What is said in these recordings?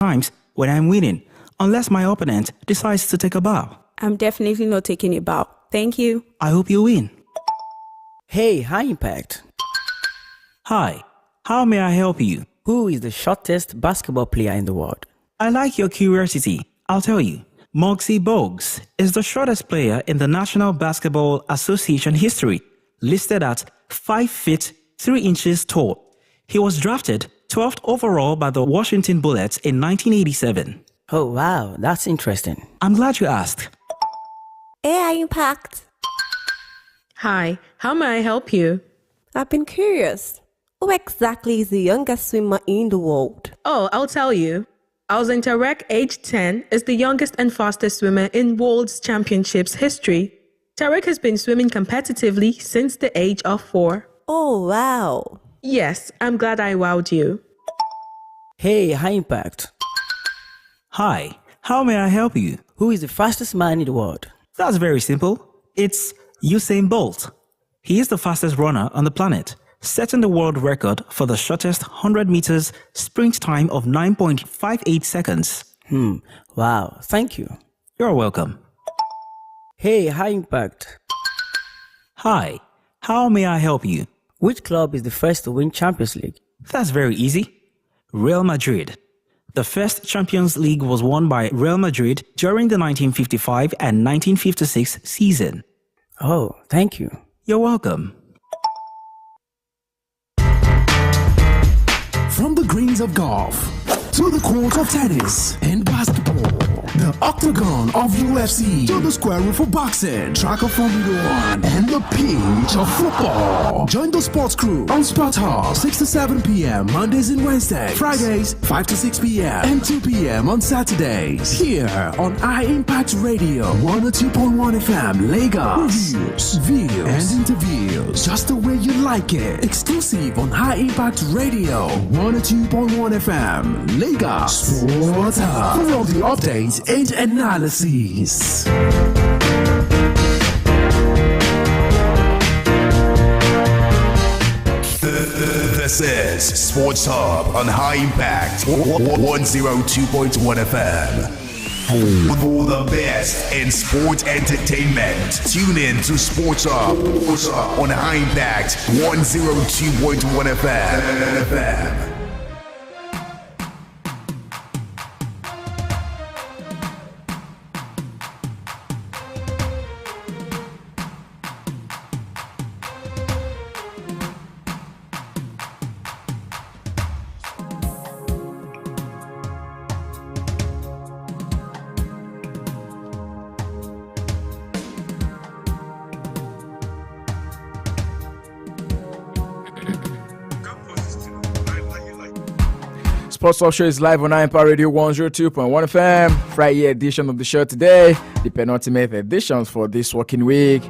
times when I'm winning, unless my opponent decides to take a bow. I'm definitely not taking a bow. Thank you. I hope you win. Hey, High Impact. Hi, how may I help you? Who is the shortest basketball player in the world? I like your curiosity. I'll tell you. Muggsy Bogues is the shortest player in the National Basketball Association history, listed at 5 feet 3 inches tall. He was drafted 12th overall by the Washington Bullets in 1987. Oh, wow, that's interesting. I'm glad you asked. AI Impact. Hi, how may I help you? I've been curious. Who exactly is the youngest swimmer in the world? Oh, I'll tell you. Alzin Tarek, age 10, is the youngest and fastest swimmer in World Championships history. Tarek has been swimming competitively since the age of 4. Oh, wow. Yes, I'm glad I wowed you. Hey, High Impact. Hi, how may I help you? Who is the fastest man in the world? That's very simple. It's Usain Bolt. He is the fastest runner on the planet, setting the world record for the shortest 100 meters sprint time of 9.58 seconds. Wow, thank you. You're welcome. Hey, High Impact. Hi, how may I help you? Which club is the first to win Champions League? That's very easy. Real Madrid. The first Champions League was won by Real Madrid during the 1955 and 1956 season. Oh, thank you. You're welcome. From the greens of golf to the court of tennis and basketball, the octagon of UFC to the square room for boxing, track of Formula One, and the pitch of football. Join the sports crew on Sport Hub 6 to 7 p.m. Mondays and Wednesdays, Fridays 5 to 6 p.m. and 2 p.m. on Saturdays. Here on iMpact Radio 102.1 FM, Lagos. Reviews, views, and interviews just the way you like it. Exclusive on High Impact Radio 102.1 FM, Lagos. Sport Hub for all the updates and analysis. This is Sports Hub on High Impact 102.1 FM. For the best in sport entertainment, tune in to Sports Hub on High Impact 102.1 FM. Sports Talk Show is live on Empire Radio 102.1 FM. Friday edition of the show today, the penultimate edition for this working week.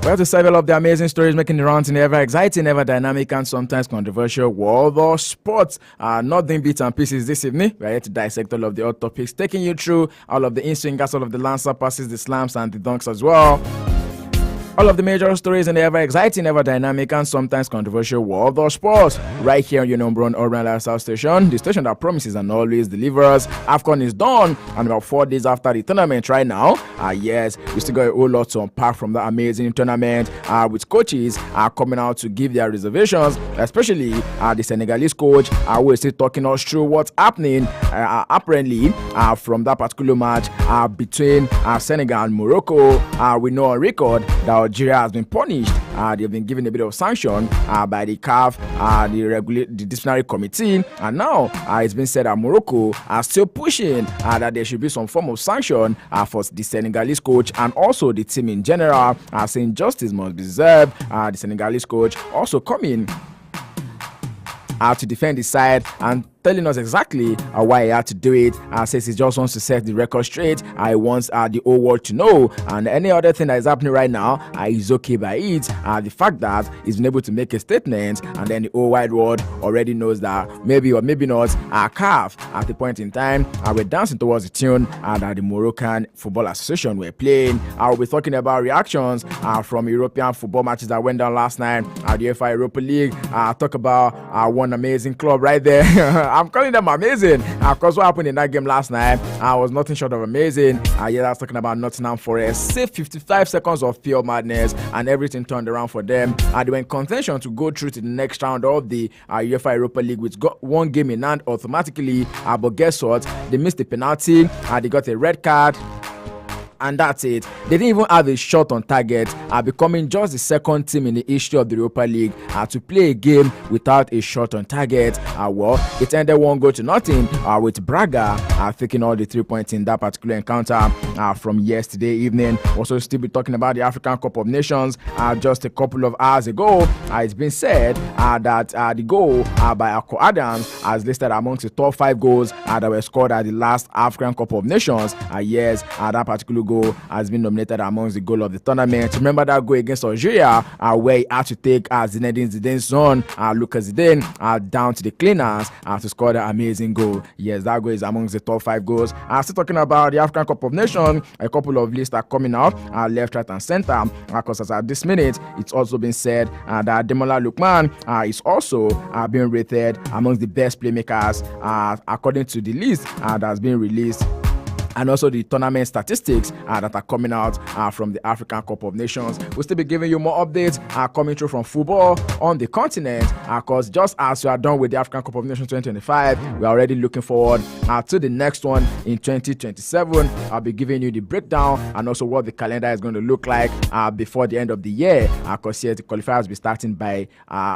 We have to several of the amazing stories making the rounds in the ever exciting, ever dynamic, and sometimes controversial world of sports. Nothing bits and pieces this evening. We are here to dissect all of the hot topics, taking you through all of the in-swingers, all of the lancer passes, the slams, and the dunks as well. All of the major stories in the ever exciting, ever dynamic, and sometimes controversial world of sports. Right here on your number one urban lifestyle station, the station that promises and always delivers. AFCON is done, and about 4 days after the tournament right now. Yes, we still got a whole lot to unpack from that amazing tournament. With coaches coming out to give their reservations, especially the Senegalese coach who is still talking us through what's happening apparently from that particular match between Senegal and Morocco. We know on record that Algeria has been punished. They've been given a bit of sanction by the CAF, the disciplinary committee, and now it's been said that Morocco are still pushing that there should be some form of sanction for the Senegalese coach and also the team in general, saying justice must be served. The Senegalese coach also coming to defend his side and telling us exactly why he had to do it. Says he just wants to set the record straight. He wants the whole world to know, and any other thing that is happening right now is okay by it. The fact that he's been able to make a statement, and then the whole wide world already knows that maybe or maybe not CAF at the point in time we're dancing towards the tune that the Moroccan Football Association were playing. We'll be talking about reactions from European football matches that went down last night at the UEFA Europa League. Talk about one amazing club right there. I'm calling them amazing. Because what happened in that game last night was nothing short of amazing. Yeah, I was talking about Nottingham Forest. Saved 55 seconds of pure madness, and everything turned around for them. They were in contention to go through to the next round of the UEFA Europa League, which got one game in hand automatically. But guess what? They missed the penalty. They got a red card. And that's it. They didn't even have a shot on target, becoming just the second team in the history of the Europa League to play a game without a shot on target. Well, it ended 1-0 with Braga taking all the 3 points in that particular encounter from yesterday evening. Also, still be talking about the African Cup of Nations. Just a couple of hours ago, it's been said that the goal by Akko Adams is listed amongst the top 5 goals that were scored at the last African Cup of Nations. Yes, that particular goal has been nominated amongst the goal of the tournament. Remember that goal against Algeria where he had to take Zinedine Zidane's son, Lucas Zidane, down to the cleaners to score the amazing goal. Yes, that goal is amongst the top 5 goals. Still talking about the African Cup of Nations, a couple of lists are coming out, left, right, and center. Because as at this minute, it's also been said that Demola Lookman is also being rated amongst the best playmakers according to the list that has been released. And also the tournament statistics that are coming out from the African Cup of Nations. We'll still be giving you more updates coming through from football on the continent, because just as we are done with the African Cup of Nations 2025, we are already looking forward to the next one in 2027. I'll be giving you the breakdown and also what the calendar is going to look like before the end of the year, because here the qualifiers will be starting by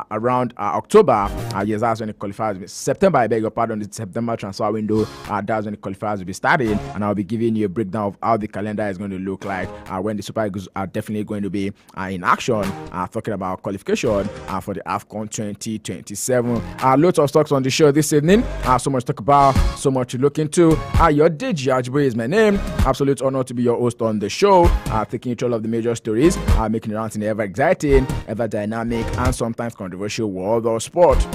around October. Yes, that's when the qualifiers will be September. I beg your pardon, the September transfer window. That's when the qualifiers will be starting, and I'll be giving you a breakdown of how the calendar is going to look like when the Super Eagles are definitely going to be in action. Talking about qualification for the AFCON 2027. Lots of stocks on the show this evening. So much to talk about, so much to look into. Your Deji Ajiboye is my name. Absolute honor to be your host on the show. Taking you through all of the major stories, making it around in the ever exciting, ever dynamic, and sometimes controversial world of sport.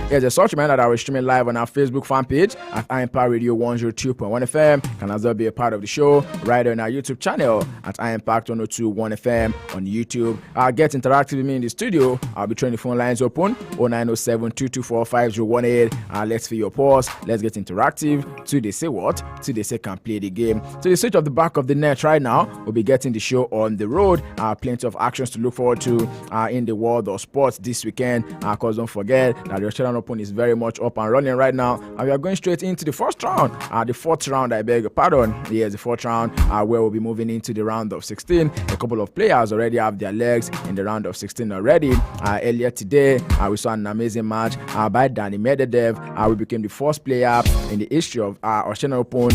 Here's a such reminder that we're streaming live on our Facebook fan page at iEmpire Radio 102.1 FM. Can as well be a part of the show right on our YouTube channel at iEmpact 102.1 FM on YouTube. Get interactive with me in the studio. I'll be trying the phone lines open 0907-224-5018. Let's feel your pulse. Let's get interactive. To they say what? To they say can play the game. To the switch of the back of the net right now, we'll be getting the show on the road. Plenty of actions to look forward to in the world of sports this weekend. Because don't forget that the Australian Open is very much up and running right now, and we are going straight into the first round. The fourth round, I beg your pardon. Yes, the fourth round, where we'll be moving into the round of 16. A couple of players already have their legs in the round of 16 already. Earlier today, we saw an amazing match by Danny Medvedev. We became the first player in the history of Australian Open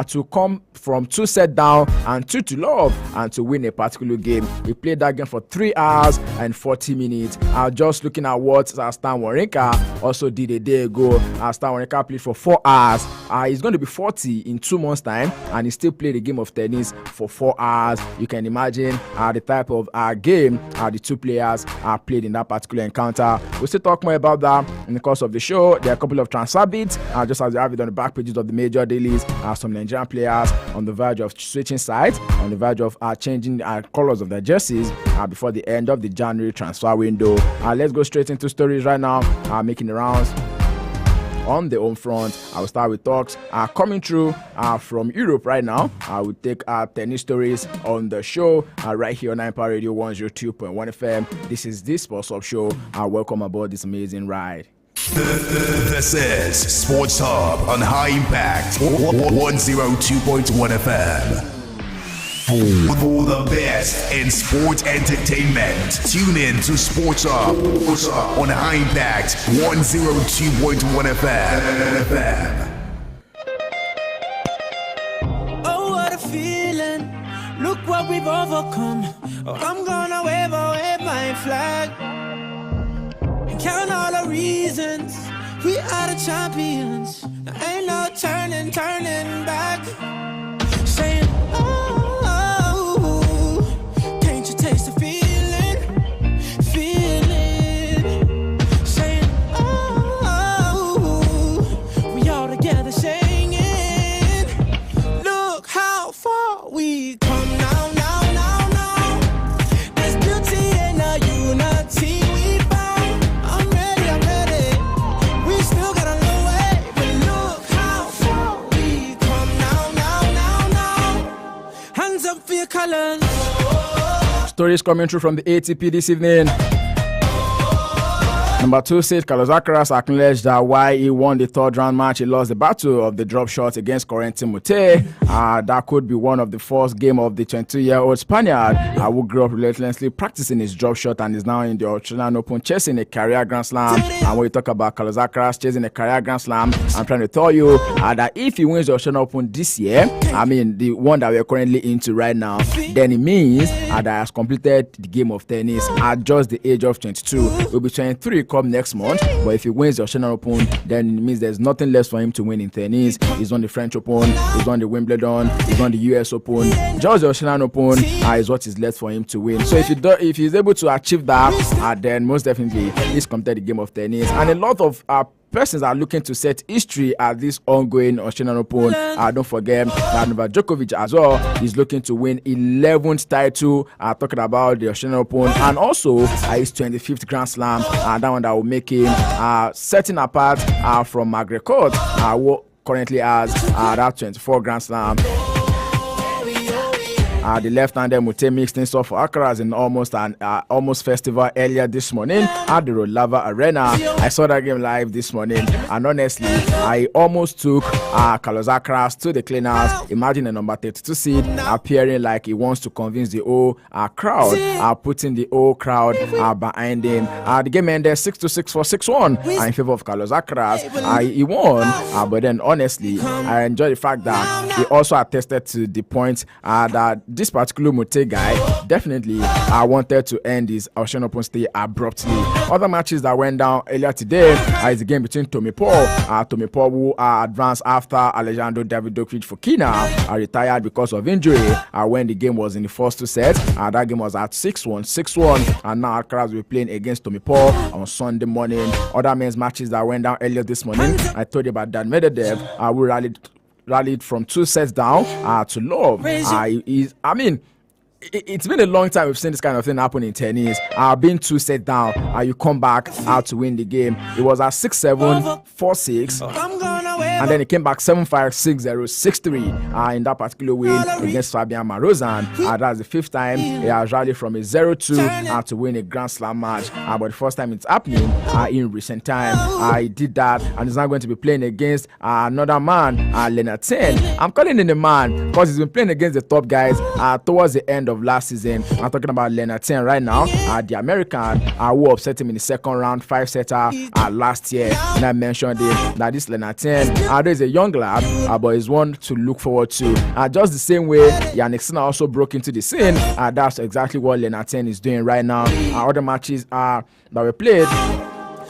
to come from 2 sets down and 2-love and to win a particular game. He played that game for 3 hours and 40 minutes. Just looking at what Stan Wawrinka also did a day ago. Stan Wawrinka played for 4 hours. He's going to be 40 in 2 months' time, and he still played a game of tennis for 4 hours. You can imagine the type of game the two players played in that particular encounter. We'll still talk more about that in the course of the show. There are a couple of transfer bits, just as we have it on the back pages of the major dailies. Some Nigerian players on the verge of switching sides, on the verge of changing colors of their jerseys before the end of the January transfer window. Let's go straight into stories right now, making the rounds on the home front. I will start with talks coming through from Europe right now. I will take tennis stories on the show right here on iEmpire Radio 102.1 FM. This is the Sports Hub Show. Welcome aboard this amazing ride. This is Sports Hub on High Impact 102.1 FM. For the best in sport entertainment, tune in to Sports Hub on High Impact 102.1 FM. Oh, what a feeling. Look what we've overcome. Oh, I'm gonna wave my flag. Count all the reasons we are the champions. There ain't no turning back. Saying, oh, can't you taste the feeling? Saying, oh, we all together singing. Look how far we come now. There's beauty in our unity. We feeling. Stories coming through from the ATP this evening. Number 2 seed Carlos Alcaraz acknowledged that while he won the third round match, he lost the battle of the drop shots against Corentin Moutet. That could be one of the first game of the 22-year-old Spaniard who grew up relentlessly practicing his drop shot and is now in the Australian Open chasing a career Grand Slam. And when you talk about Carlos Alcaraz chasing a career Grand Slam, I'm trying to tell you that if he wins the Australian Open this year, I mean the one that we're currently into right now, then it means that he has completed the game of tennis at just the age of 22. He'll be 23 come next month, but if he wins the Australian Open, then it means there's nothing less for him to win in tennis. He's won the French Open, he's won the Wimbledon, he's won the US Open. Just the Australian Open is what is left for him to win. So if he's able to achieve that, then most definitely he's completed the game of tennis. And a lot of persons are looking to set history at this ongoing Australian Open. Don't forget that Novak Djokovic as well is looking to win 11th title. Talking about the Australian Open and also his 25th Grand Slam. That one that will make him setting apart from Margaret Court, who currently has that 24 Grand Slam. The left-hander Moutet mixed things up for Alcaraz in almost festival earlier this morning at the Rolava Arena. I saw that game live this morning, and honestly, I almost took Carlos Alcaraz to the cleaners. Imagine a number 32 seed appearing like he wants to convince the whole crowd, putting the whole crowd behind him. The game ended 6-6 for 6-1 in favor of Carlos Alcaraz. He won, but then honestly, I enjoy the fact that he also attested to the point that this particular Moutet guy definitely wanted to end his Australian Open stay abruptly. Other matches that went down earlier today is the game between Tommy Paul. Tommy Paul, who advanced after Alejandro Davidovic Fokina retired because of injury when the game was in the first 2 sets. That game was at 6-1, and now Alcaraz will be playing against Tommy Paul on Sunday morning. Other men's matches that went down earlier this morning, I told you about Dan Medvedev, who rallied from 2 sets down to love. It's been a long time we've seen this kind of thing happen in tennis. Being 2 sets down, you come back to win the game. It was at 6-7, 4-6. And then he came back 7-5, 6-0, 6-3 in that particular win against Fabian Marozan. That's the 5th time he has rallied from a 0-2 to win a Grand Slam match. But the first time it's happening in recent time. He did that, and he's now going to be playing against another man, Lennart Ten. I'm calling him the man because he's been playing against the top guys towards the end of last season. I'm talking about Lennart Ten right now, the American who upset him in the second round 5-setter last year. And I mentioned it, that this Lennart Ten is a young lad, but he's one to look forward to. Just the same way Yannick Sinner also broke into the scene, that's exactly what Lennart Ten is doing right now. Other matches that were played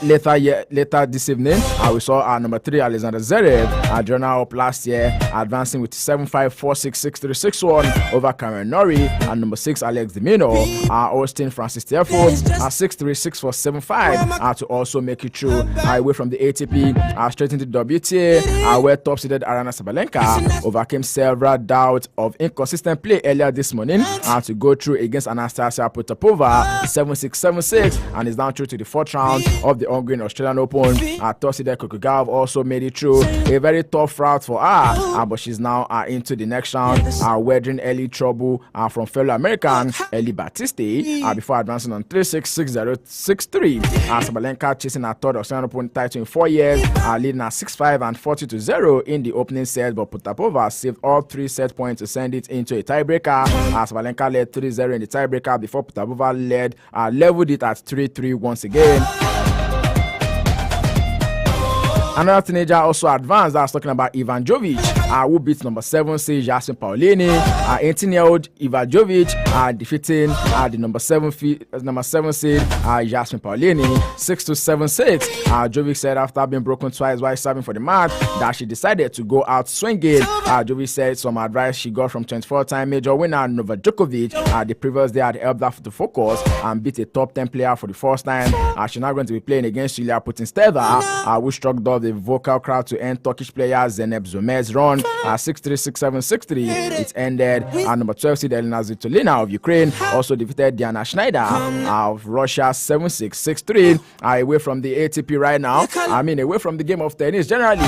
later this evening, we saw number 3 Alexander Zverev, the runner-up last year, advancing with 7-5, 4-6, 6-3, 6-1 over Cameron Norrie, and number 6 Alex de Minaur, Austin Francis Tiafoe, 6-3, 6-4, 7-5 to also make it through away from the ATP, straight into the WTA, where top-seeded Aryna Sabalenka overcame several doubts of inconsistent play earlier this morning to go through against Anastasia Potapova 7-6, 7-6, and is now through to the 4th round of the ongoing Australian Open. Tossida Kokugav also made it through a very tough route for her, but she's now into the next round, weathering early trouble from fellow American Eli Battisti before advancing on 3-6, 6-0, 6-3. Sabalenka chasing her 3rd Australian Open title in 4 years, leading at 6-5 and 40-0 in the opening set, but Potapova saved all 3 set points to send it into a tiebreaker. Sabalenka led 3-0 in the tiebreaker before Potapova leveled it at 3-3 once again. Another teenager also advanced. I was talking about Ivan Jovic, who beat number 7 seed Jasmine Paolini. 18-year-old Ivan Jovic defeating the number 7 seed Jasmine Paolini 6-7-6. Jovic said after being broken twice while serving for the match that she decided to go out swinging. Jovic said some advice she got from 24-time major winner Novak Djokovic the previous day had helped her to focus and beat a top 10 player for the first time. She's now going to be playing against Julia Putintseva, who struck off the vocal crowd to end Turkish player Zeynep Zomez's run 6-3, 6-7, 6-3. It ended number 12 seed Elina Svitolina of Ukraine also defeated Diana Schneider of Russia 7-6, 6-3 away from the ATP right now. Away from the game of tennis generally.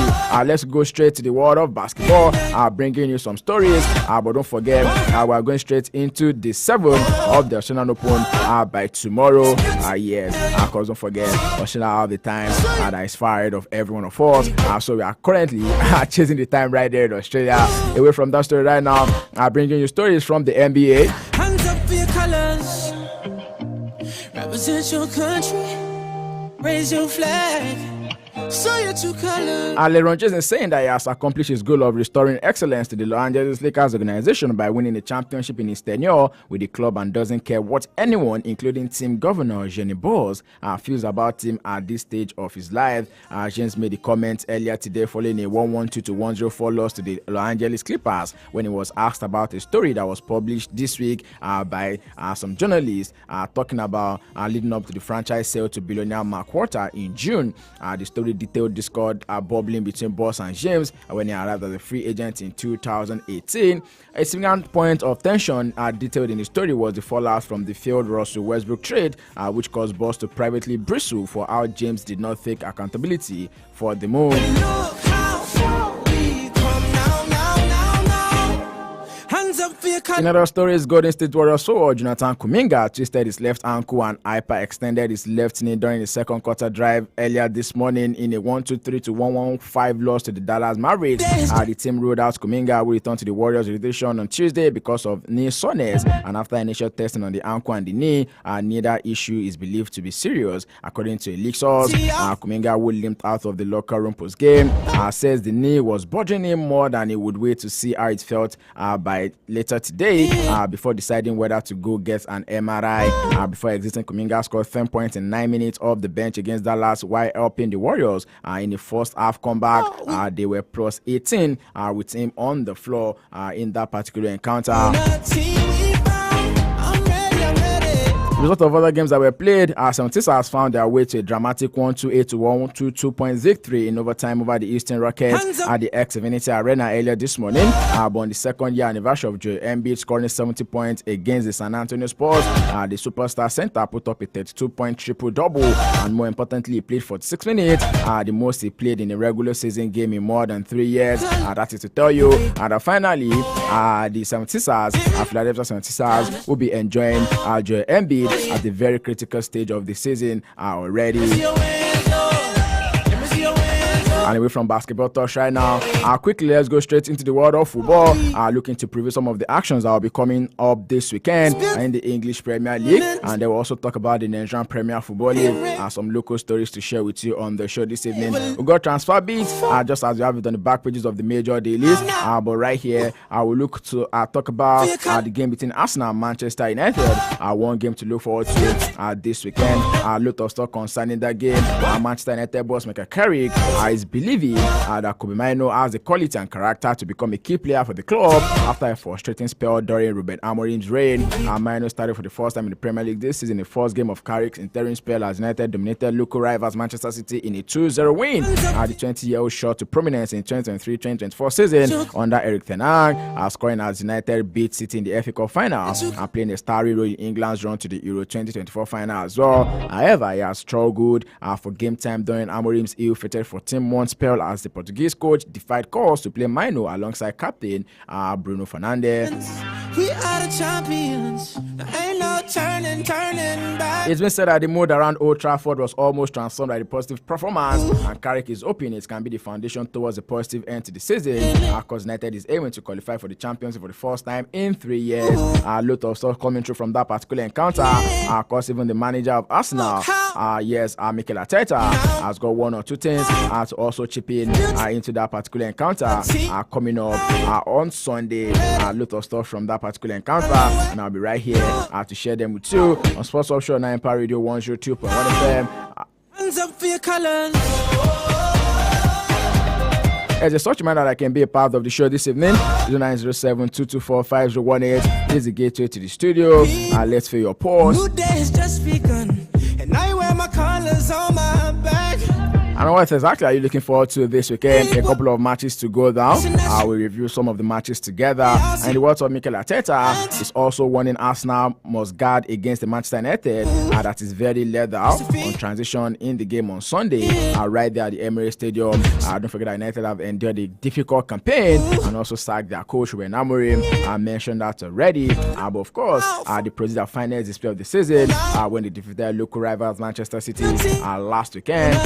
Let's go straight to the world of basketball. Bringing you some stories. But don't forget, we're going straight into the 7th of the Australian Open by tomorrow. Yes, because don't forget, Australia have the time that is far ahead of every one of us. So we are currently chasing the time right there in Australia. Away from that story right now, bringing you stories from the NBA. Hands up for your colors. Represent your country. Raise your flag. So your two colors. LeBron James is saying that he has accomplished his goal of restoring excellence to the Los Angeles Lakers organization by winning the championship in his tenure with the club and doesn't care what anyone, including team governor Jenny Bowles, feels about him at this stage of his life. James made the comment earlier today following a 112-104 loss to the Los Angeles Clippers when he was asked about a story that was published this week by some journalists talking about leading up to the franchise sale to billionaire Mark Walter in June. The story detailed discord bubbling between Boss and James when he arrived as a free agent in 2018. A significant point of tension detailed in the story was the fallout from the failed Russell Westbrook trade, which caused Boss to privately bristle for how James did not take accountability for the move. In other stories, Golden State Warriors forward Jonathan Kuminga twisted his left ankle and hyperextended his left knee during the second quarter drive earlier this morning in a 123-115 loss to the Dallas Mavericks. The team ruled out Kuminga, who returned to the Warriors rotation on Tuesday because of knee soreness, and after initial testing on the ankle and the knee, neither issue is believed to be serious. According to a leak source, Kuminga, who limped out of the locker room post-game, says the knee was bothering him more than he would wait to see how it felt by later today before deciding whether to go get an MRI. Before exiting, Kuminga scored 10 points in 9 minutes off the bench against Dallas while helping the Warriors in the first half comeback. They were plus 18 with him on the floor in that particular encounter. The result of other games that were played, 76ers found their way to a dramatic 128-122 victory in overtime over the Houston Rockets at the Xfinity Arena earlier this morning. But on the second year anniversary of Joel Embiid scoring 70 points against the San Antonio Spurs, the superstar center put up a 32-point triple-double, and more importantly, he played 46 minutes, the most he played in a regular season game in more than 3 years. That is to tell you. And finally, the 76ers, Philadelphia 76ers, will be enjoying Joel Embiid at the very critical stage of the season already. And away from basketball touch right now, quickly let's go straight into the world of football. Looking to preview some of the actions that will be coming up this weekend in the English Premier League, and they will also talk about the Nigerian Premier Football League. Some local stories to share with you on the show this evening. We got transfer beats, just as we have it on the back pages of the major dailies. But right here, I will look to talk about the game between Arsenal and Manchester United. One game to look forward to this weekend. A lot of stuff concerning that game. Manchester United boss Michael Carrick is believing that Kobe Mino has the quality and character to become a key player for the club after a frustrating spell during Ruben Amorim's reign. Mino started for the first time in the Premier League this season, the first game of Carrick's interim spell as United dominated local rivals Manchester City in a 2-0 win. The 20-year-old shot to prominence in 2023-2024 season under Eric Ten Hag, scoring as United beat City in the FA Cup final and playing a starry role in England's run to the Euro 2024 final as well. However, he has struggled for game time during Amorim's ill-fated 14-month spell as the Portuguese coach defied calls to play Mino alongside captain Bruno Fernandes. We are the champions. There ain't no turning back. It's been said that the mood around Old Trafford was almost transformed by the positive performance, and Carrick is hoping it can be the foundation towards a positive end to the season, because United is aiming to qualify for the Champions League for the first time in 3 years. A lot of stuff coming through from that particular encounter. Of course, even the manager of Arsenal, Mikel Arteta, has got one or two things to also chip in into that particular encounter coming up on Sunday. A lot of stuff from that particular encounter, and I'll be right here to share them with you on Sports Offshore 9 Empire Radio 102.1 FM. Hands up for your colors. As a such reminder that I can be a part of the show this evening, 0907-224-5018 is the gateway to the studio. Let's feel your pause. New day has just begun, and I wear my colors on my back. And what exactly are you looking forward to this weekend? A couple of matches to go down. We'll review some of the matches together. And in the words of Mikel Arteta, is also warning Arsenal must guard against the Manchester United that is very lethal on transition in the game on Sunday, right there at the Emirates Stadium. Don't forget that United have endured a difficult campaign and also sacked their coach Ruben Amorim. I mentioned that already. But of course, the proceeded finest display of the season when they defeated local rivals Manchester City last weekend.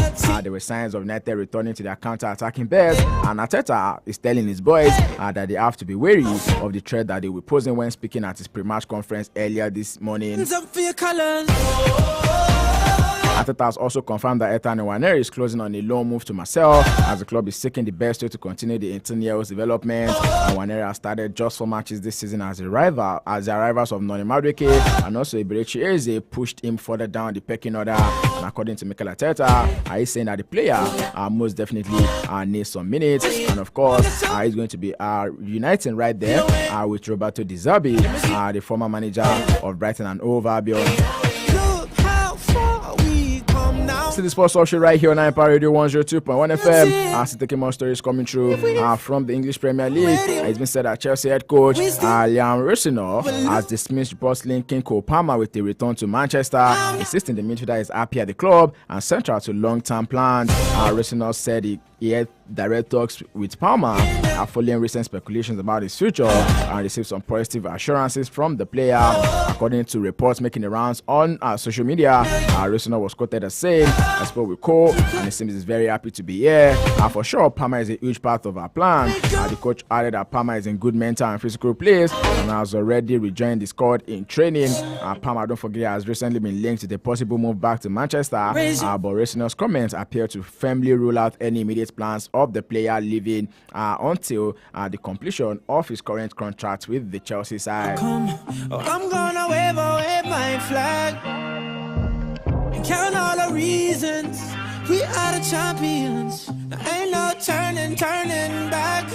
There were signs of United returning to their counter-attacking best, and Arteta is telling his boys that they have to be wary of the threat that they will pose when speaking at his pre-match conference earlier this morning. Arteta has also confirmed that Ethan Nwaneri is closing on a loan move to Marseille as the club is seeking the best way to continue the 18-year-old's development. Nwaneri has started just 4 matches this season as the rivals of Noni Madueke and also Eberechi Eze pushed him further down the pecking order. And according to Mikel Arteta, he's saying that the player most definitely needs some minutes, and of course he's going to be uniting right there with Roberto Di Zerbi, the former manager of Brighton and Hove Albion. See the sports talk show right here on Empire Radio 102.1 FM. Still taking more stories coming through from the English Premier League. It's been said that Chelsea head coach Liam Rosenior has dismissed reports linking Cole Palmer with the return to Manchester, insisting the midfielder is happy at the club and central to long-term plans. Rosenior said he had direct talks with Palmer following recent speculations about his future and received some positive assurances from the player. According to reports making the rounds on social media, Rosenior was quoted as saying, "I spoke with Cole and it seems he's very happy to be here. For sure, Palmer is a huge part of our plan." The coach added that Palmer is in good mental and physical place and has already rejoined the squad in training. Palmer, don't forget, has recently been linked to the possible move back to Manchester, but Rosenior's comments appear to firmly rule out any immediate plans of the player leaving until the completion of his current contract with the Chelsea side. I'm gonna wave away my flag and count all the reasons we are the champions. There ain't no turning back.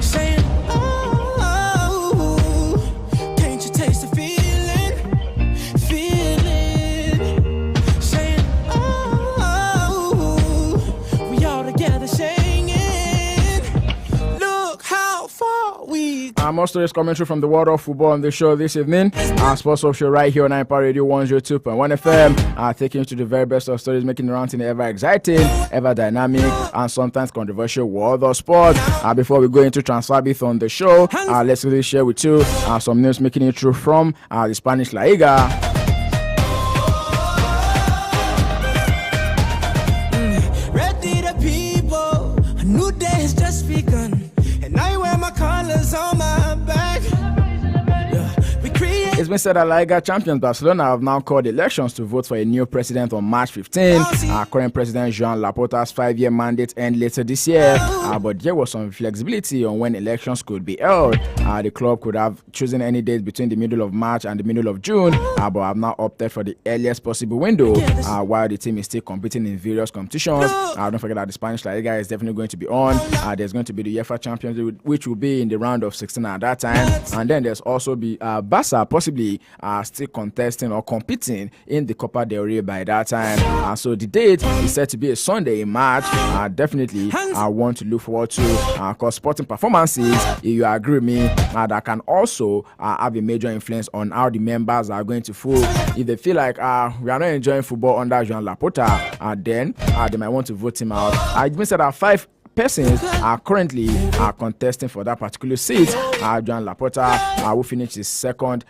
Saying, oh, can't you taste the feeling? Saying, oh, we all together singing. Look how far we. More stories coming through from the world of football on the show this evening. Sports Talk Show right here on Empire Radio 102.1 FM. Taking you to the very best of stories making the rounds in the ever exciting, ever dynamic, and sometimes controversial world of sport. Before we go into transfer bit on the show, let's really share with you some news making it through from the Spanish La Liga. Ready the people, a new day has just begun, and I wear my colors on my back. It's been said that La Liga champions Barcelona have now called elections to vote for a new president on March 15. Current president Joan Laporta's 5-year mandate ends later this year, but there was some flexibility on when elections could be held. The club could have chosen any date between the middle of March and the middle of June, but have now opted for the earliest possible window, while the team is still competing in various competitions. Don't forget that the Spanish La Liga is definitely going to be on. There's going to be the UEFA Champions League, which will be in the round of 16 at that time, and then there's also be Barca possibly still contesting or competing in the Copa del Rey by that time. So the date is set to be a Sunday in March. Definitely I want to look forward to because sporting performances, if you agree with me, that can also have a major influence on how the members are going to feel. If they feel like we are not enjoying football under Joan Laporta, then they might want to vote him out. It means that 5 persons are currently contesting for that particular seat. Joan Laporta, who finished his second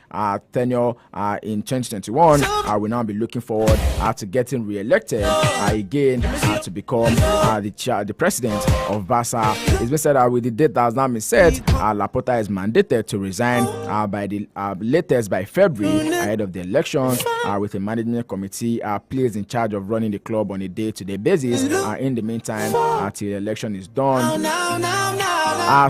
tenure in 2021, will now be looking forward to getting re-elected again to become the president of Barca. It's been said that with the date that has now been set, Laporta is mandated to resign by the latest by February ahead of the elections, with a management committee placed in charge of running the club on a day-to-day basis. In the meantime, until the election is done.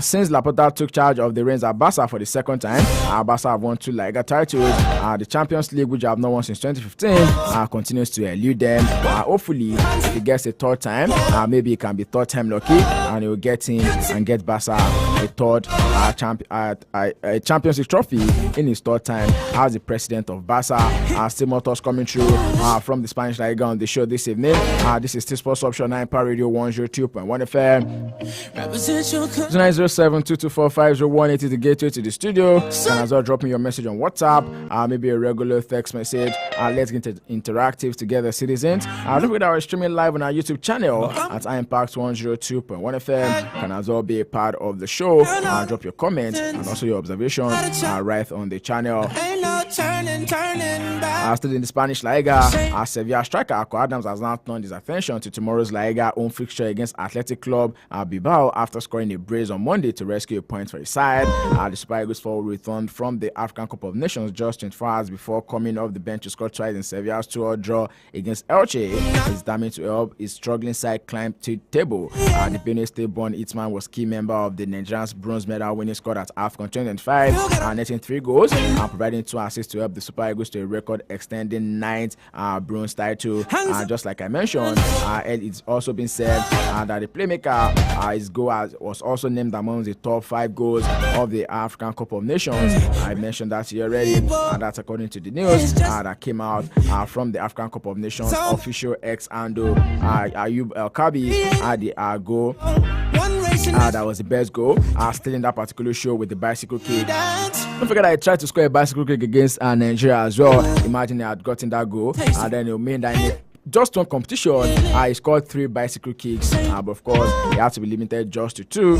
Since Laporta took charge of the reins at Barca for the second time, Barca have won 2 La Liga titles. The Champions League, which have not won since 2015, continues to elude them. Hopefully, if he gets a third time, maybe it can be third time lucky, and he will get in and get Barca a third Champions League trophy in his third time as the president of Barca. Still more thoughts coming through from the Spanish La Liga on the show this evening. This is still Sports Option 9 Power Radio 102.1 FM. 907-224-5018 is the gateway to the studio. And as well, drop me your message on WhatsApp, maybe a regular text message. Let's get interactive together, citizens. Don't forget that we're streaming live on our YouTube channel at Impact 102.1 FM. Can as well be a part of the show. Drop your comments and also your observations right on the channel. Still in the Spanish La Liga, Sevilla striker Akko Adams has now turned his attention to tomorrow's La Liga home fixture against Athletic Club Bilbao after scoring a brace on Monday to rescue a point for his side. The Super Eagles forward returned from the African Cup of Nations just 24 hours before coming off the bench to score twice in Sevilla's 2-2 draw against Elche. He's determined to help his struggling side climb to the table. The Benue State-born Hitman was key member of the Nigerian's bronze medal winning squad at AFCON 2025, netting 3 goals and providing 2 assists to help the Super Eagles to a record extending 9th bronze title. Just like I mentioned, it's also been said that the playmaker, his goal was also named among the top 5 goals of the African Cup of Nations. I mentioned that here already, and that's according to the news that came out from the African Cup of Nations official ex-handle Ayub El Kabi. The goal that was the best goal, still in that particular show with the bicycle kick. Don't forget that I tried to score a bicycle kick against Nigeria as well. Imagine I had gotten that goal, and then it mean that in just one competition, he scored 3 bicycle kicks, but of course, he had to be limited just to 2.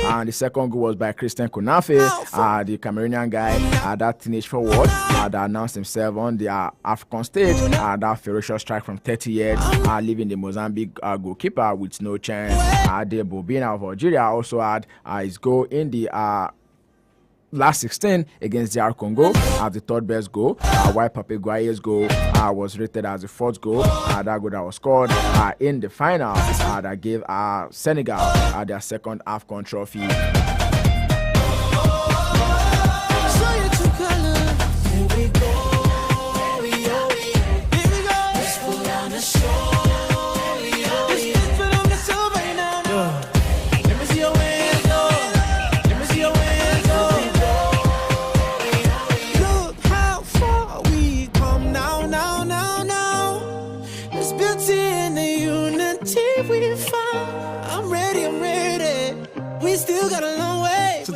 And the second goal was by Christian Konafe, the Cameroonian guy, that teenage forward that announced himself on the African stage. That ferocious strike from 30 yards, leaving the Mozambique goalkeeper with no chance. De Bobina of Algeria also had his goal in the last 16 against DR Congo as the 3rd best goal, while Pape Guaye's goal was rated as the 4th goal. That goal that was scored in the final that gave Senegal their 2nd AFCON trophy.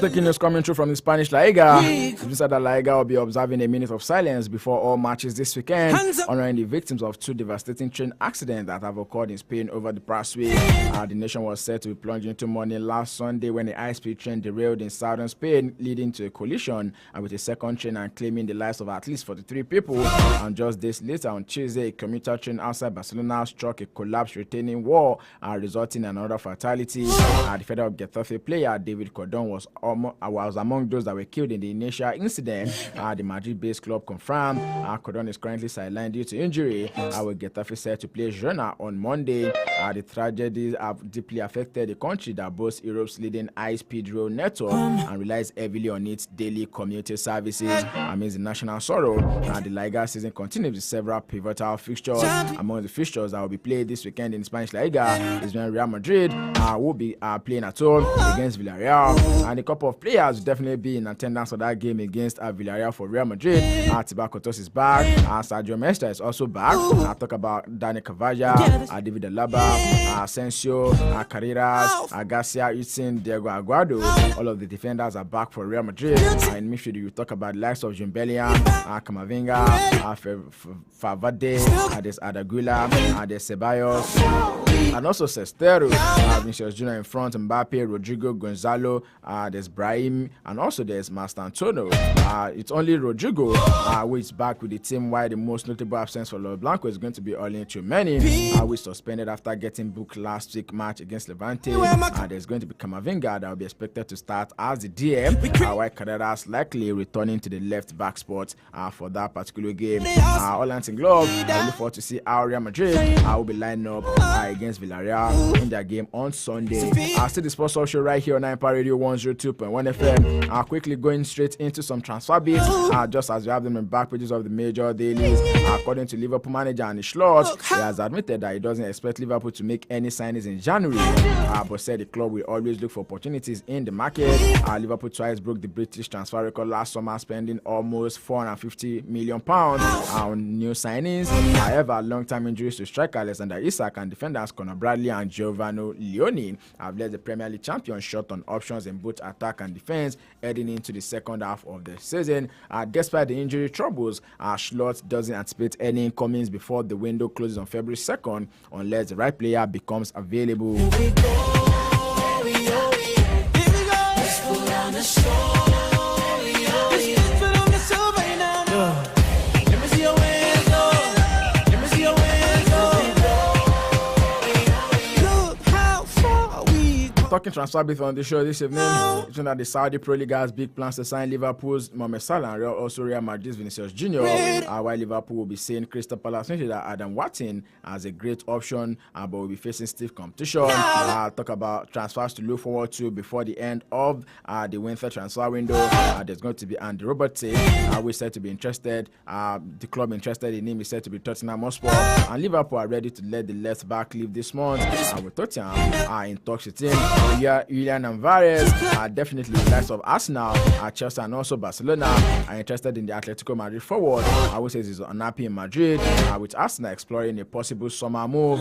Taking news coming through from the Spanish La Liga. It said that La Liga will be observing a minute of silence before all matches this weekend, honoring the victims of 2 devastating train accidents that have occurred in Spain over the past week. The nation was set to be plunged into mourning last Sunday when a high-speed train derailed in southern Spain, leading to a collision with a second train and claiming the lives of at least 43 people. And just days later, on Tuesday, a commuter train outside Barcelona struck a collapsed retaining wall, resulting in another fatality. The Federal Getafe player David Cordon was among those that were killed in the initial incident. The Madrid-based club confirmed Cordon is currently sidelined due to injury. With Getafe set to play Girona on Monday. The tragedies have deeply affected the country that boasts Europe's leading high-speed rail network and relies heavily on its daily commuter services. Amidst the national sorrow, the La Liga season continues with several pivotal fixtures. Among the fixtures that will be played this weekend in the Spanish La Liga is when Real Madrid will be playing at home against Villarreal, and a couple of players will definitely be in attendance for that game against Villarreal for Real Madrid. Thibaut Courtois is back, Sergio Mestre is also back. I talk about Dani Carvajal, David Alaba, Asensio, Carreras, Garcia, Usain, Diego Aguado. All of the defenders are back for Real Madrid. In midfield, you talk about the likes of Jude Bellingham, Camavinga, Favade, there's Adagula, there's Ceballos, and also Sestero. Vinicius Junior in front, Mbappe, Rodrigo, Gonzalo, there's Brahim, and also there's Mastantuono. It's only Rodrigo who is back with the team, while the most notable absence for Los Blancos is going to be Orlin Tchouameni, who is suspended after getting booked last week match against Levante. There's going to be Camavinga that will be expected to start as the DM, while Carreras likely returning to the left back spot for that particular game. All hands in glove, I look forward to see how Real Madrid will be lined up against Villarreal in their game on Sunday. I'll see the Sports Talk Show right here on Empire Radio 102.1 FM. I'll quickly going straight into some transfer bits, just as we have them in back pages of the major dailies. According to Liverpool manager Arne Slot, he has admitted that he doesn't expect Liverpool to make any signings in January, but said the club will always look for opportunities in the market. Liverpool twice broke the British transfer record last summer, spending almost £450 million on new signings. However, long-term injuries to striker Alexander Isak and defenders Conor Bradley and Giovanni Leone have led the Premier League champions short on options in both attack and defense heading into the second half of the season. Despite the injury troubles, Slot doesn't anticipate any incomings before the window closes on February 2nd unless the right player becomes available. Talking transfer bit on the show this evening, it's that the Saudi Pro League has big plans to sign Liverpool's Mohamed Salah and also Real Madrid's Vinicius Junior. While Liverpool will be seeing Crystal Palace that Adam Watkins as a great option, but will be facing stiff competition. Talk about transfers to look forward to before the end of the winter transfer window. There's going to be Andy Robertson, we said to be interested. The club interested in him is said to be Tottenham Hotspur, and Liverpool are ready to let the left back leave this month. With Tottenham in talks with him. Julian Alvarez definitely the likes of Arsenal, Chelsea and also Barcelona are interested in the Atletico Madrid forward. I would say he's unhappy in Madrid, with Arsenal exploring a possible summer move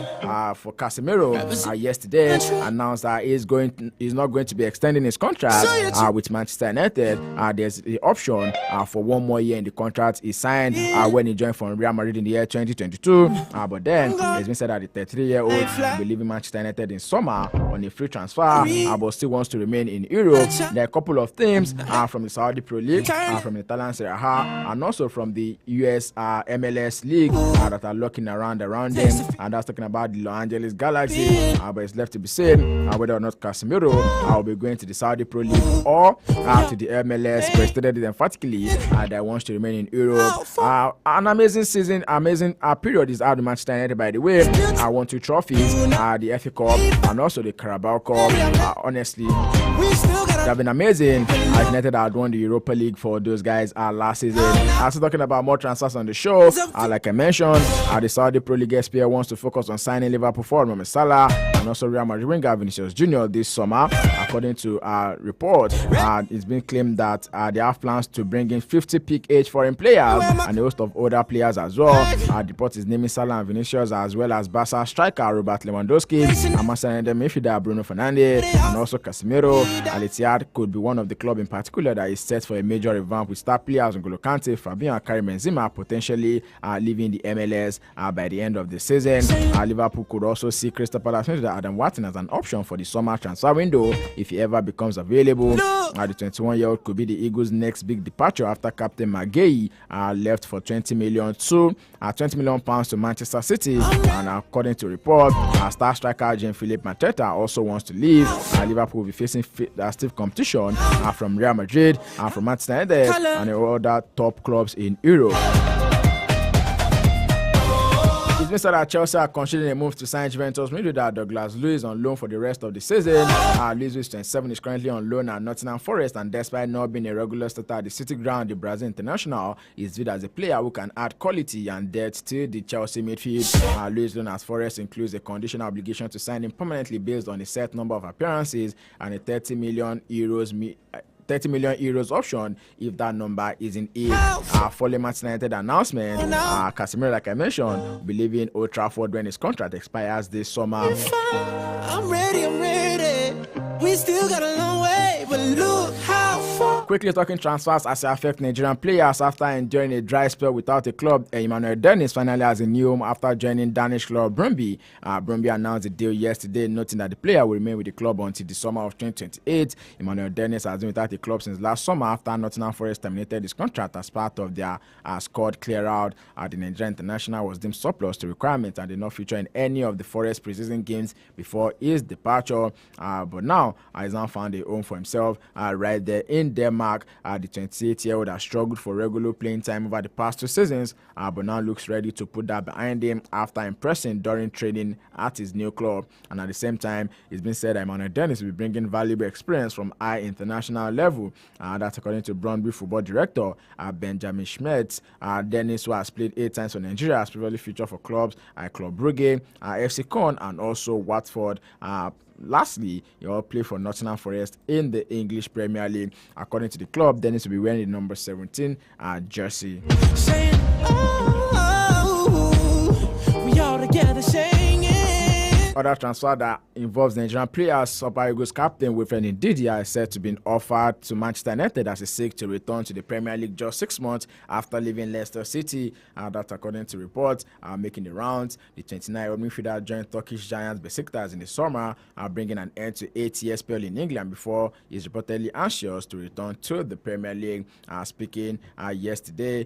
for Casemiro. Yesterday announced that he's not going to be extending his contract with Manchester United. There's the option for 1 more year in the contract he signed when he joined from Real Madrid in the year 2022. But then it's been said that the 33-year-old will be leaving Manchester United in summer on a free transfer, but still wants to remain in Europe. There are a couple of teams from the Saudi Pro League, from the Italian Serie A, and also from the US MLS League that are looking around him. And that's talking about the Los Angeles Galaxy. But it's left to be seen whether or not Casemiro will be going to the Saudi Pro League or to the MLS. But stated emphatically that he wants to remain in Europe. An amazing season, amazing period is out of Manchester United, by the way. I won 2 trophies, the FA Cup and also the Carabao Cup. Honestly, they have been amazing. United had won the Europa League for those guys last season. Also talking about more transfers on the show, like I mentioned, the Saudi Pro League SPL wants to focus on signing Liverpool forward Mohamed Salah and also Real Madrid winger Vinicius Junior this summer. According to reports, it's been claimed that they have plans to bring in 50 peak age foreign players and a host of older players as well. The report is naming Salah and Vinicius as well as Barca striker Robert Lewandowski, and Manchester United midfielder Bruno Fernandes, and also Casemiro. Al Ittihad could be one of the club in particular that is set for a major revamp, with star players N'Golo Kante, Fabinho and Karim Benzema potentially leaving the MLS by the end of the season. Liverpool could also see Crystal Palace Adam Watkins as an option for the summer transfer window if he ever becomes available. The 21-year-old could be the Eagles' next big departure after Captain McGahey left for £20 million to Manchester City. And according to report, star striker Jean-Philippe Mateta also wants to leave. Liverpool will be facing stiff competition from Real Madrid, from Manchester United, and other top clubs in Europe. It's been said that Chelsea are considering a move to sign Juventus midfielder Douglas Luiz on loan for the rest of the season. Luiz, who is 27, is currently on loan at Nottingham Forest, and despite not being a regular starter at the City Ground, the Brazil international is viewed as a player who can add quality and depth to the Chelsea midfield. Luiz loan at Forest includes a conditional obligation to sign him permanently based on a set number of appearances and a €30 million option if that number isn't it. Following Manchester United announcement, Casemiro, like I mentioned, will be leaving Old Trafford when his contract expires this summer. I'm ready. We still got a long way, but look how far. Quickly talking transfers as it affects Nigerian players after enduring a dry spell without a club. Emmanuel Dennis finally has a new home after joining Danish club Brøndby. Brøndby announced the deal yesterday, noting that the player will remain with the club until the summer of 2028. Emmanuel Dennis has been without a club since last summer after Nottingham Forest terminated his contract as part of their squad clear out. The Nigerian international was deemed surplus to requirements and did not feature in any of the Forest preseason games before his departure. But now he's now found a home for himself right there in in Denmark. The 28-year-old has struggled for regular playing time over the past 2 seasons, but now looks ready to put that behind him after impressing during training at his new club. And at the same time, it's been said that Emmanuel Dennis will be bringing valuable experience from high international level. That's according to Brøndby football director Benjamin Schmidt. Dennis, who has played 8 times for Nigeria, has previously featured for clubs like Club Brugge, FC Con, and also Watford. Lastly, he will play for Nottingham Forest in the English Premier League. According to the club, Dennis will be wearing the number 17 jersey. Saying, oh, we all together saying it. Other transfer that involves Nigerian players, Super Eagles captain Wilfred Ndidi is said to be offered to Manchester United as he seeks to return to the Premier League just 6 months after leaving Leicester City. That's according to reports making the rounds. The 29-year-old midfielder joined Turkish giants Besiktas in the summer, bringing an end to 8 years spell in England before he's reportedly anxious to return to the Premier League. Speaking yesterday,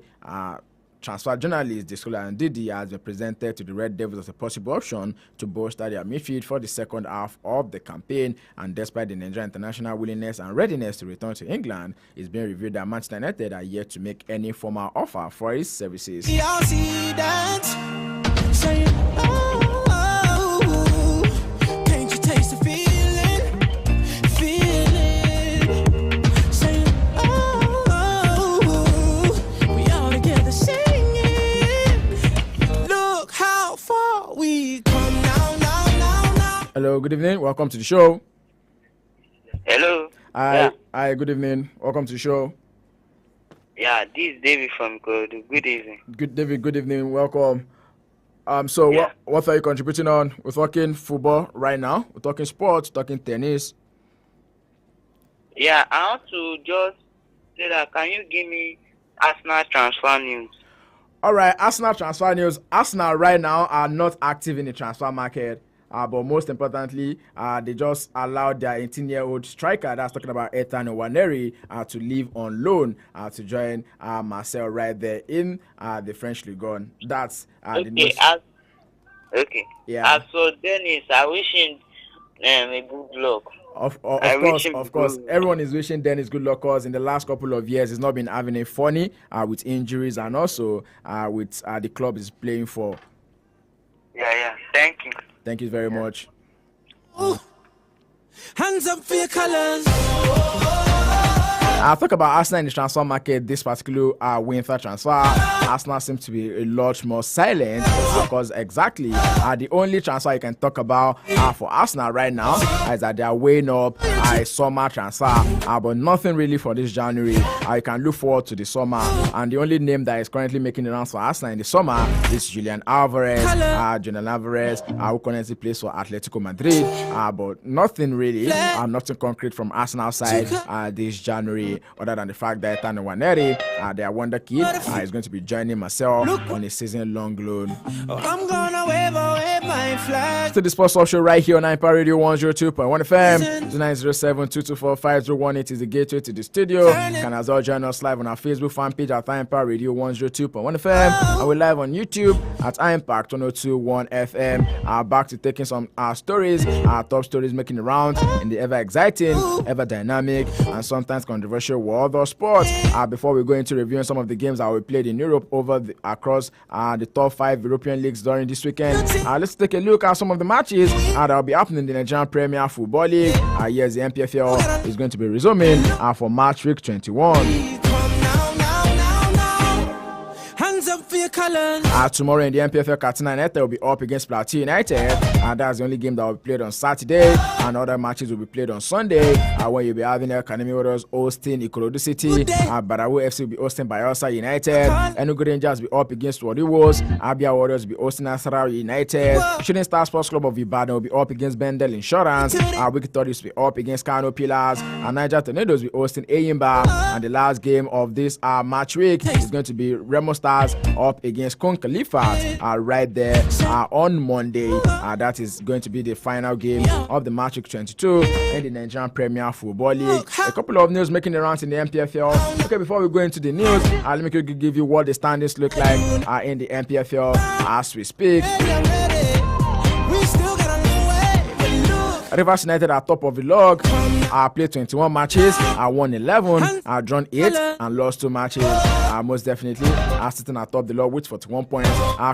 transfer journalist Desola Ndidi has been presented to the Red Devils as a possible option to bolster their midfield for the second half of the campaign. And despite the Nigerian international willingness and readiness to return to England, it's been revealed that Manchester United are yet to make any formal offer for his services. Y'all see that? Saying, oh, can't you taste the feeling? Saying, oh, we all together singing. Look how far we come now. Hello, good evening. Welcome to the show. Hello. Hi, good evening. Welcome to the show. Yeah, this is David from Kodu. Good evening. Good, David. Good evening. Welcome. What are you contributing on? We're talking football right now. We're talking sports. Talking tennis. Yeah, I want to just say that. Can you give me Arsenal transfer news? All right, Arsenal transfer news. Arsenal right now are not active in the transfer market. But most importantly, they just allowed their 18-year-old striker, that's talking about Ethan Nwaneri, to leave on loan to join Marseille right there in the French Ligue 1. That's the news. Okay. Yeah. As for Dennis, I wish him a good luck. Of course. Everyone is wishing Dennis good luck because in the last couple of years, he's not been having a funny with injuries and also with the club he's playing for. Yeah. Thank you. Thank you very much. Ooh. Hands up for your colors. I'll talk about Arsenal in the transfer market this particular winter transfer. Arsenal seems to be a lot more silent because exactly the only transfer you can talk about for Arsenal right now is that they are weighing up a summer transfer, but nothing really for this January. You can look forward to the summer, and the only name that is currently making the rounds for Arsenal in the summer is Julian Alvarez, who currently plays for Atletico Madrid, but nothing really, nothing concrete from Arsenal side this January. Other than the fact that Ethan Nwaneri, their wonder kid, is going to be joining Marcel on a season-long loan. I'm gonna wave my flag. To the Sports Talk Show right here on Empire Radio 102.1 FM. 2907-224-5018 is the gateway to the studio. You can as well join us live on our Facebook fan page at Empire Radio 102.1 FM. And we're live on YouTube at Impact 102.1 FM. Back to taking some stories, top stories making the rounds in the ever exciting, ever dynamic, and sometimes controversial world of sports. Before we go into reviewing some of the games that we played in Europe across the top 5 European leagues during this weekend, let's take a look at some of the matches that will be happening in the Nigerian Premier Football League. Yes, the NPFL is going to be resuming for match week 21. Hands up for your colors. Tomorrow in the NPFL, Katsina United will be up against Plateau United, and that's the only game that will be played on Saturday, and other matches will be played on Sunday, when you'll be having Academy Warriors hosting Ikorodu City, Barawu FC will be hosting Bayelsa United, Enugu Rangers will be up against Warri Wolves, Abia Warriors will be hosting Nasarawa United, Shooting Star Sports Club of Ibadan will be up against Bendel Insurance, Wiki Tories will be up against Kano Pillars, and Niger Tornadoes will be hosting Eyimba, and the last game of this match week is going to be Remo Stars up against Kon Khalifa right there on Monday. That is going to be the final game of the match week 22 in the Nigerian Premier Football League. A couple of news making the rounds in the NPFL. Okay, before we go into the news, let me quickly give you what the standings look like in the NPFL as we speak. Rivers United are top of the log. Played 21 matches, won 11, drawn 8, and lost 2 matches. Most definitely sitting atop the log with 41 points.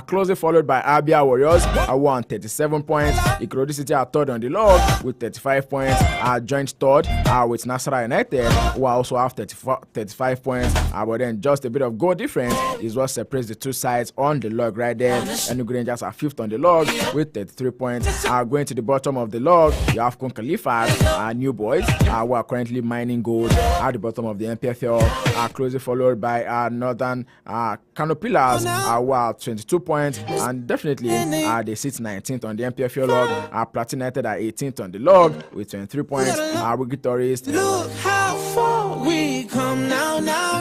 Closely followed by Abia Warriors, won 37 points. Ikorodu City are third on the log with 35 points. Joined third with Nasarawa United, who also have 35 points. But then just a bit of goal difference is what separates the two sides on the log right there. Enugu Rangers are 5th on the log with 33 points. Going to the bottom of the log, you have Kun Khalifa, New Boys, who are currently mining gold at the bottom of the MPFL. Closely followed by Northern Kano Pillars, who are 22 points, and definitely they sit 19th on the MPFL log. Plateau United are 18th on the log with 23 points. Wiki Tourist Look how far we come now.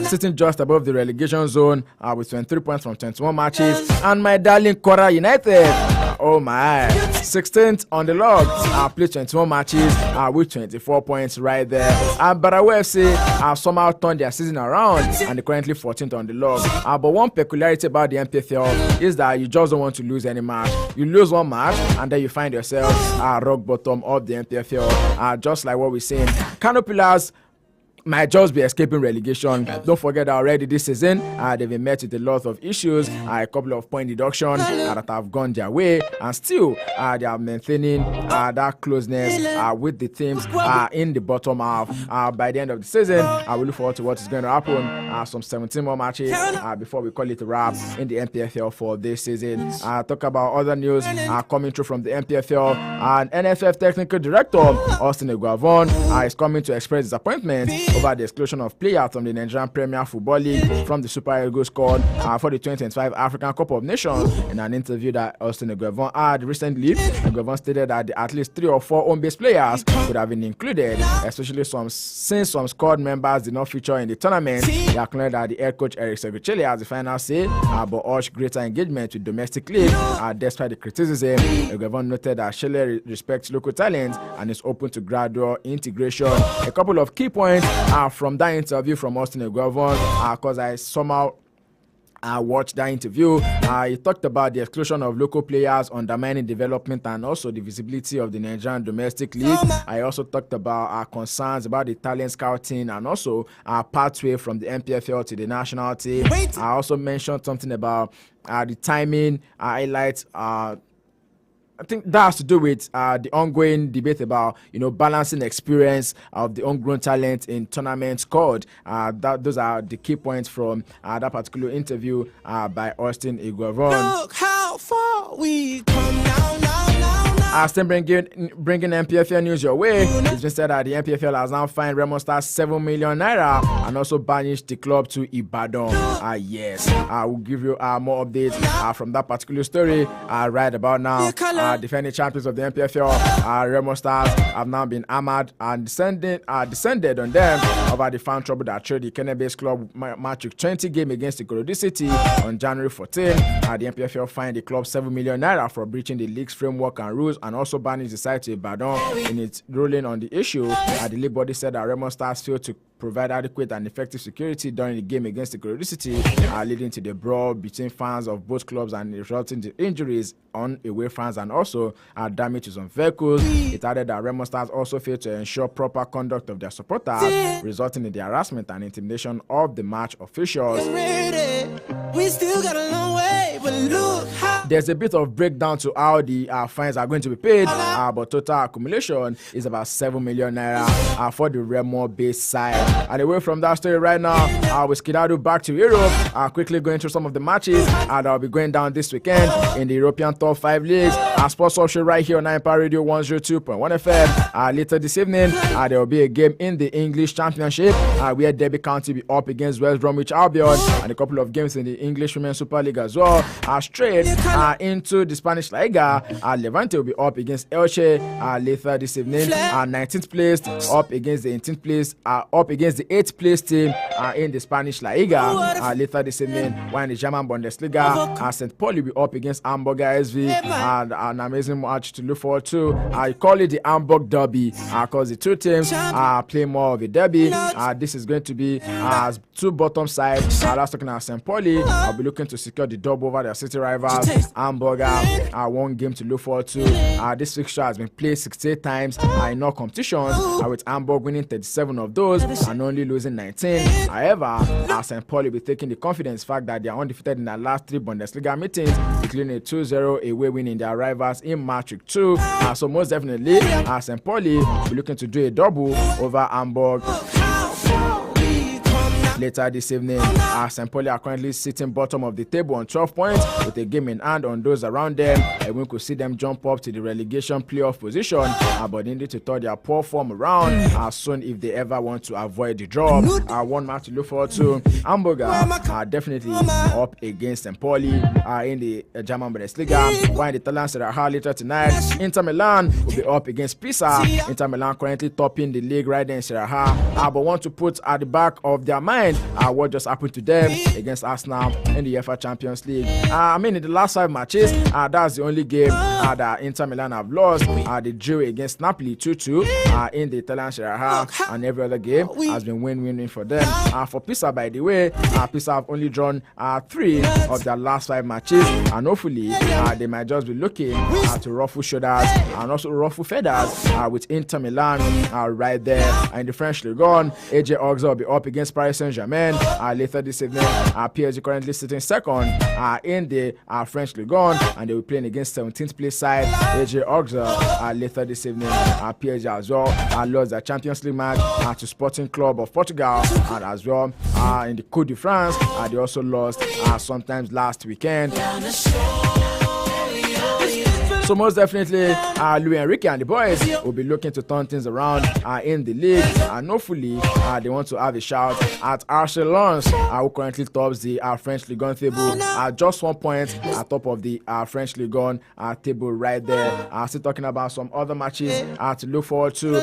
sitting just above the relegation zone with 23 points from 21 matches. And my darling Kora United, oh my, 16th on the log, played 21 matches with 24 points right there. Barawa FC somehow turned their season around and they're currently 14th on the log. But one peculiarity about the MPFL is that you just don't want to lose any match. You lose one match and then you find yourself rock bottom of the MPFL. Just like what we're saying, Kano Pillars might just be escaping relegation. Don't forget that already this season they've been met with a lot of issues, a couple of point deduction that have gone their way, and still they are maintaining that closeness with the teams in the bottom half. By the end of the season, we look forward to what is going to happen. Some 17 more matches before we call it a wrap in the MPFL for this season. Talk about other news coming through from the MPFL. And NFF Technical Director Austin Eguavon is coming to express disappointment over the exclusion of players from the Nigerian Premier Football League from the Super Eagles squad for the 2025 African Cup of Nations. In an interview that Austin Eguavon had recently, Eguavon stated that at least 3 or 4 home-based players could have been included, especially since some squad members did not feature in the tournament. He acknowledged that the head coach Eric Seguchele has the final say, but urged greater engagement with domestic league despite the criticism. Eguavon noted that Shele respects local talent and is open to gradual integration. A couple of key points from that interview from Austin Eguavon, because I somehow watched that interview. He talked about the exclusion of local players, undermining development and also the visibility of the Nigerian domestic league. I also talked about concerns about the talent scouting and also pathway from the MPFL to the national team. I also mentioned something about the timing, highlights. I think that has to do with the ongoing debate about, balancing experience of the homegrown talent in tournament squad. Those are the key points from that particular interview by Austin Eguavon. Look how far we come now. Still bringing MPFL news your way. It's been said that the MPFL has now fined Remo Stars 7 million naira and also banished the club to Ibadan. Yes, I will give you more updates from that particular story right about now. Defending champions of the MPFL, Remo Stars, have now been hammered and descended on them over the fan trouble that trade the Kenya-based club Matrix 20 game against the Ikorodu City on January 14. The MPFL fined the club 7 million naira for breaching the league's framework and rules, and also banished the side to Ibadan. In its ruling on the issue, the league body said that Remo Stars failed to provide adequate and effective security during the game against the Ikorodu City, leading to the brawl between fans of both clubs and resulting in injuries on away fans and also damage to some vehicles. It added that Remo Stars also failed to ensure proper conduct of their supporters, resulting in the harassment and intimidation of the match officials. We still got a long way, but look how. There's a bit of breakdown to how the fines are going to be paid, but total accumulation is about 7 million naira for the Remo-based side. And away from that story right now, with Skidadu back to Europe, quickly going through some of the matches that will be going down this weekend in the European top 5 leagues. Sports Option right here on Empire Radio 102.1 FM. Later this evening, there will be a game in the English Championship where Derby County will be up against West Bromwich Albion, and a couple of games in the English Women's Super League as well. Straight into the Spanish La Liga, Levante will be up against Elche later this evening. 19th place up against the 18th place, up against the 8th place team in the Spanish La Liga later this evening. While in the German Bundesliga, St. Pauli will be up against Hamburger SV, and an amazing match to look forward to. I call it the Hamburg Derby because the two teams are playing more of a derby. This is going to be two bottom sides. That's talking about St. Pauli. I'll be looking to secure the dub over their city rivals. Hamburg, one game to look forward to. This fixture has been played 68 times in all competitions, with Hamburg winning 37 of those and only losing 19. However, St. Pauli will be taking the confidence fact that they are undefeated in their last 3 Bundesliga meetings, including a 2-0 away win in their rivals in March 2. So most definitely, St. Pauli will be looking to do a double over Hamburg. Later this evening, St. Pauli are currently sitting bottom of the table on 12 points with a game in hand on those around them. And we could see them jump up to the relegation playoff position, but they need to turn their poor form around as soon if they ever want to avoid the drop. One match to look forward to. Hamburg are definitely up against St. Pauli in the German Bundesliga. While in the Italian Serie A later tonight, Inter Milan will be up against Pisa. Inter Milan currently topping the league right there in Serie A, but want to put at the back of their mind what just happened to them against Arsenal in the UEFA Champions League. In the last 5 matches, that's the only game that Inter Milan have lost. They drew against Napoli 2-2 in the Italian Serie A, and every other game has been win-win for them. For Pisa, by the way, Pisa have only drawn 3 of their last 5 matches, and hopefully they might just be looking to ruffle shoulders and also ruffle feathers with Inter Milan right there. In the French Ligue 1, AJ Auxerre will be up against Paris Saint-Germain later this evening. PSG currently sitting second in the French Ligue 1, and they will be playing against 17th place side AJ Auxerre later this evening. PSG as well lost their Champions League match to Sporting Club of Portugal, and as well in the Coupe de France they also lost sometimes last weekend. So most definitely, Luis Enrique and the boys will be looking to turn things around in the league, and hopefully they want to have a shout at Arsenal Lens, who currently tops the French Ligue 1 table at just 1 point at top of the French Ligue 1 table right there. Still talking about some other matches to look forward to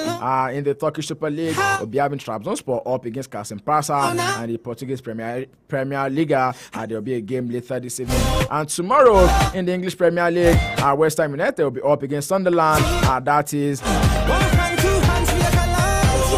in the Turkish Super League. We'll be having Trabzonspor up against Kasımpaşa, and the Portuguese Premier Liga. There will be a game later this evening. And tomorrow in the English Premier League, West Ham United will be up against Sunderland. That is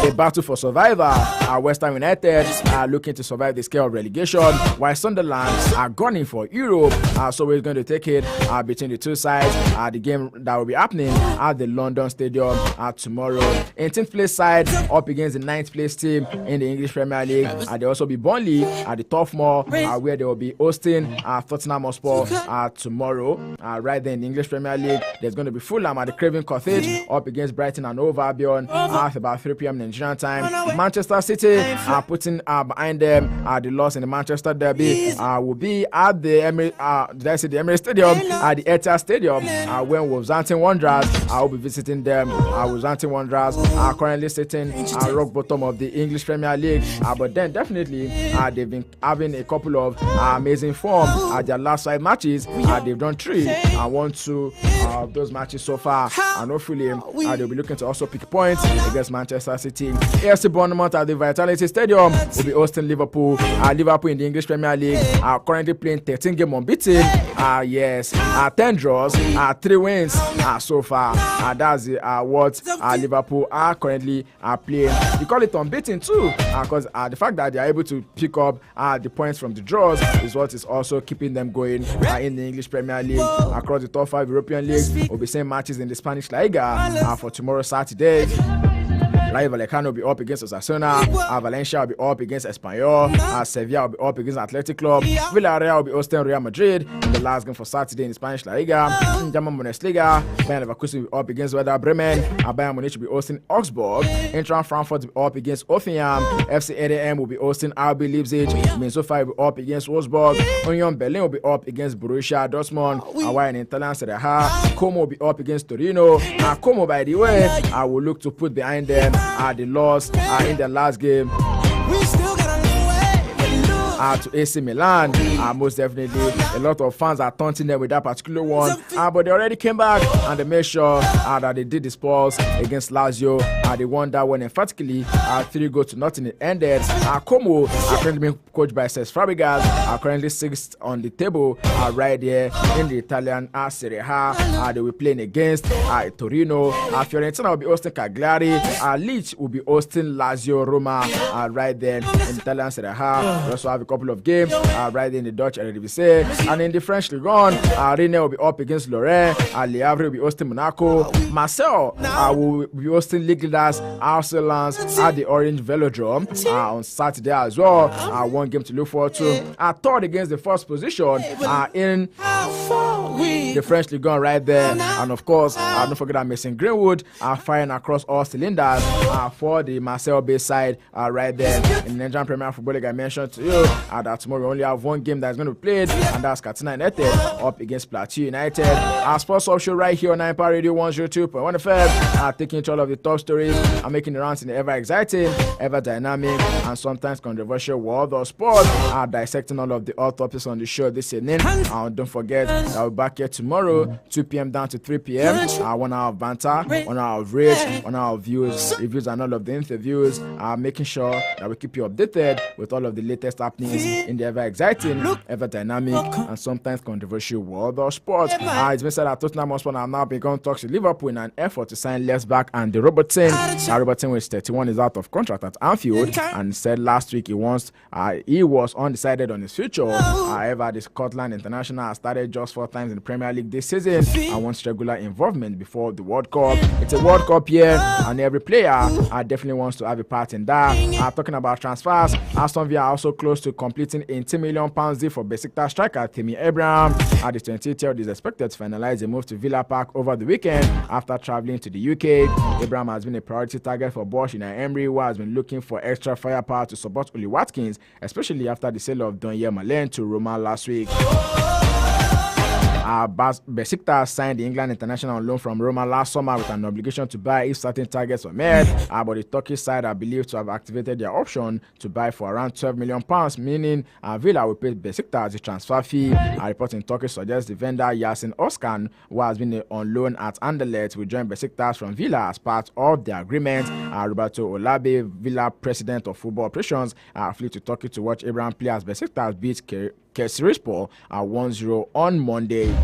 a battle for survival. West Ham United are looking to survive the scale of relegation, while Sunderland are gunning for Europe. So we're going to take it between the two sides. The game that will be happening at the London Stadium tomorrow. 18th place side up against the 9th place team in the English Premier League. There also be Burnley at the Turf Moor, where they will be hosting Tottenham Hotspur tomorrow. Right there in the English Premier League, there's going to be Fulham at the Craven Cottage up against Brighton and Hove Albion at about 3 p.m. Nigerian time. Manchester City are putting behind them the loss in the Manchester Derby. Will be at the Emirates Stadium, at the Etihad Stadium, when Wolverhampton Wanderers will be visiting them. Wolverhampton Wanderers are currently sitting rock bottom of the English Premier League, but then definitely they've been having a couple of amazing form at their last 5 matches. They've done 3 and won 2 of those matches so far, and hopefully they'll be looking to also pick points against Manchester City. AFC Bournemouth at the Vitality Stadium will be hosting Liverpool. Liverpool in the English Premier League are currently playing 13 games unbeaten. 10 draws, 3 wins so far. That's what Liverpool are currently playing. You call it unbeaten too, because the fact that they are able to pick up the points from the draws is what is also keeping them going in the English Premier League. Across the top 5 European leagues, we'll be seeing matches in the Spanish La Liga for tomorrow Saturday. Rayo Vallecano will be up against Osasuna. Valencia will be up against Espanyol. Sevilla will be up against Athletic Club. Villarreal will be hosting Real Madrid in the last game for Saturday in the Spanish La Liga. In German Bundesliga, Bayern Leverkusen will be up against Werder Bremen. Bayern Munich will be hosting Augsburg. Eintracht Frankfurt will be up against Hoffenheim. FC Edenheim will be hosting RB Leipzig. Mainz-05 will be up against Wolfsburg. Union Berlin will be up against Borussia Dortmund. While in Italian Serie A, Como will be up against Torino. Como, by the way, will look to put behind them the loss in their last game. We still got a long way to lose. to AC Milan. Most definitely, a lot of fans are taunting them with that particular one. But they already came back and they made sure that they did the Spurs against Lazio. They won that one emphatically. 3-0. It ended. Como are currently being coached by Cesc Fabregas. Are currently 6th on the table right there in the Italian Serie A. They will be playing against Torino. Fiorentina will be hosting Cagliari. Lecce will be hosting Lazio Roma right there in the Italian Serie A. We also have a couple of games right there in the Dutch Eredivisie. And in the French Ligue 1, Rennes will be up against Lorient. Le Havre will be hosting Monaco. Marseille will be hosting Ligue leaders Arsenal at the Orange Velodrome on Saturday as well. One game to look forward to. Third against the first position in the French Ligue 1 right there. And of course, don't forget that Mason Greenwood firing across all cylinders for the Marseille-based side right there in the Nigerian Premier Football League. I mentioned to you that tomorrow we only have one game that's going to be played, and that's Katsina United up against Plateau United. Our sports talk show right here on Empire Radio 102.1 FM, taking all of the top stories and making the rounds in the ever exciting, ever dynamic, and sometimes controversial world of sport. Dissecting all of the hot topics on the show this evening. Don't forget that we'll be back here tomorrow, 2 p.m. down to 3 p.m. 1 hour of banter, 1 hour of rage, 1 hour of views, reviews, and all of the interviews. Making sure that we keep you updated with all of the latest happenings in the ever exciting, ever dynamic, and sometimes controversial world of sport. It's been said that Tottenham Hotspur have now begun talks with Liverpool in an effort to sign left back Andy Robertson. Robertson, with 31, is out of contract at Anfield and said last week he was undecided on his future. However, the Scotland international has started just 4 times in the Premier League this season and wants regular involvement before the World Cup. It's a World Cup year, and every player definitely wants to have a part in that. Talking about transfers, Aston Villa are also close to completing a £80 million deal for Besiktas striker Tammy Abraham. The 28-year-old is expected to finalize a move to Villa Park over the weekend after traveling to the UK. Abraham has been a priority target for Bosch in Emery, who has been looking for extra firepower to support Oli Watkins, especially after the sale of Donyell Malen to Roma last week. Besiktas signed the England international on loan from Roma last summer with an obligation to buy if certain targets were met. But the Turkish side are believed to have activated their option to buy for around £12 million, meaning Villa will pay Besiktas the transfer fee. A report in Turkey suggests the vendor Yasin Özkan, who has been on loan at Anderlecht, will join Besiktas from Villa as part of the agreement. Roberto Olabe, Villa president of football operations, flew to Turkey to watch Abraham play as Besiktas beat Kayserispor 1-0 on Monday.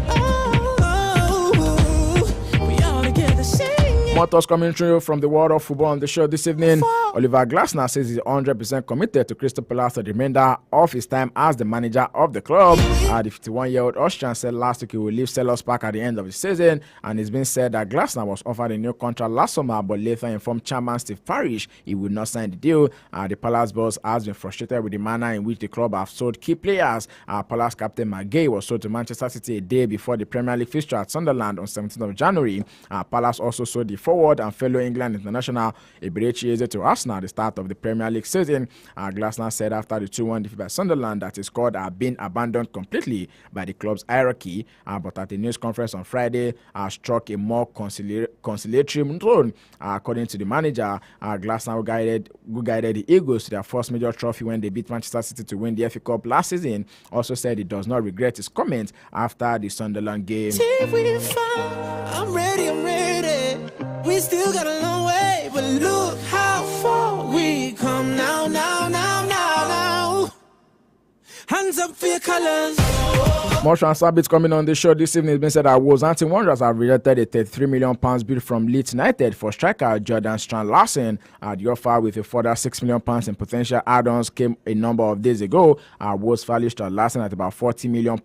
More thoughts coming through from the world of football on the show this evening. Oliver Glasner says he's 100% committed to Crystal Palace for the remainder of his time as the manager of the club. The 51-year-old Austrian said last week he will leave Selhurst Park at the end of the season, and it's been said that Glasner was offered a new contract last summer, but later informed chairman Steve Parish he would not sign the deal. The Palace boss has been frustrated with the manner in which the club have sold key players. Palace captain McGay was sold to Manchester City a day before the Premier League fixture at Sunderland on 17th of January. Palace also sold the forward and fellow England international Eberechi Eze to Arsenal at the start of the Premier League season. Glasner said after the 2-1 defeat by Sunderland that his squad had been abandoned completely by the club's hierarchy, but at a news conference on Friday struck a more conciliatory tone. According to the manager, Glasner, who guided the Eagles to their first major trophy when they beat Manchester City to win the FA Cup last season, also said he does not regret his comment after the Sunderland game. I'm ready. We still got a long way, but look how far we come now. Hands up for your colors. More transfer bits coming on the show this evening. It's been said that Wolverhampton Wanderers have rejected a £33 million bid from Leeds United for striker Jordan Strand-Larsen. The offer with a further £6 million in potential add-ons came a number of days ago. Wolves valued Strand-Larsen at about £40 million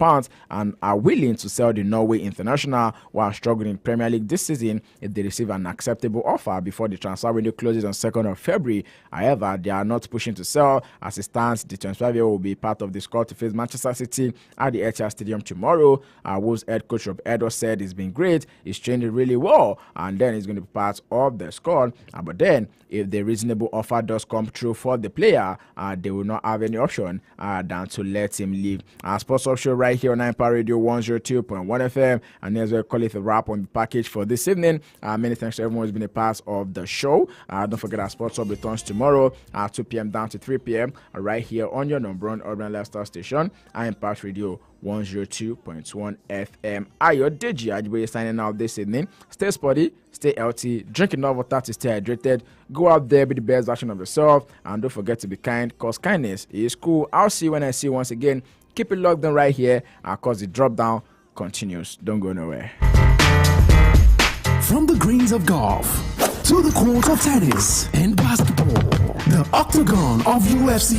and are willing to sell the Norway international while struggling in Premier League this season if they receive an acceptable offer before the transfer window closes on 2nd of February. However, they are not pushing to sell. As it stands, the 25-year-old will be part of the squad to face Manchester City at the Etihad Stadium Stadium tomorrow. Wolves head coach Rob Edo said he's been great. He's trained really well, and then he's going to be part of the squad. But then, if the reasonable offer does come through for the player, they will not have any option than to let him leave. Sports Talk Show right here on Empire Radio 102.1 FM, and as well call it a wrap on the package for this evening. Many thanks to everyone who's been a part of the show. Don't forget our Sports Hub returns tomorrow at 2 p.m. down to 3 p.m. Right here on your number one urban lifestyle station, Impact Radio 102.1 FM. Ayodeji Ajiboye signing out this evening. Stay sporty, stay healthy, drink enough water to stay hydrated. Go out there, be the best version of yourself, and don't forget to be kind, because kindness is cool. I'll see you when I see you once again. Keep it locked on right here, because the drop down continues. Don't go nowhere. From the greens of golf to the court of tennis and basketball, the octagon of UFC.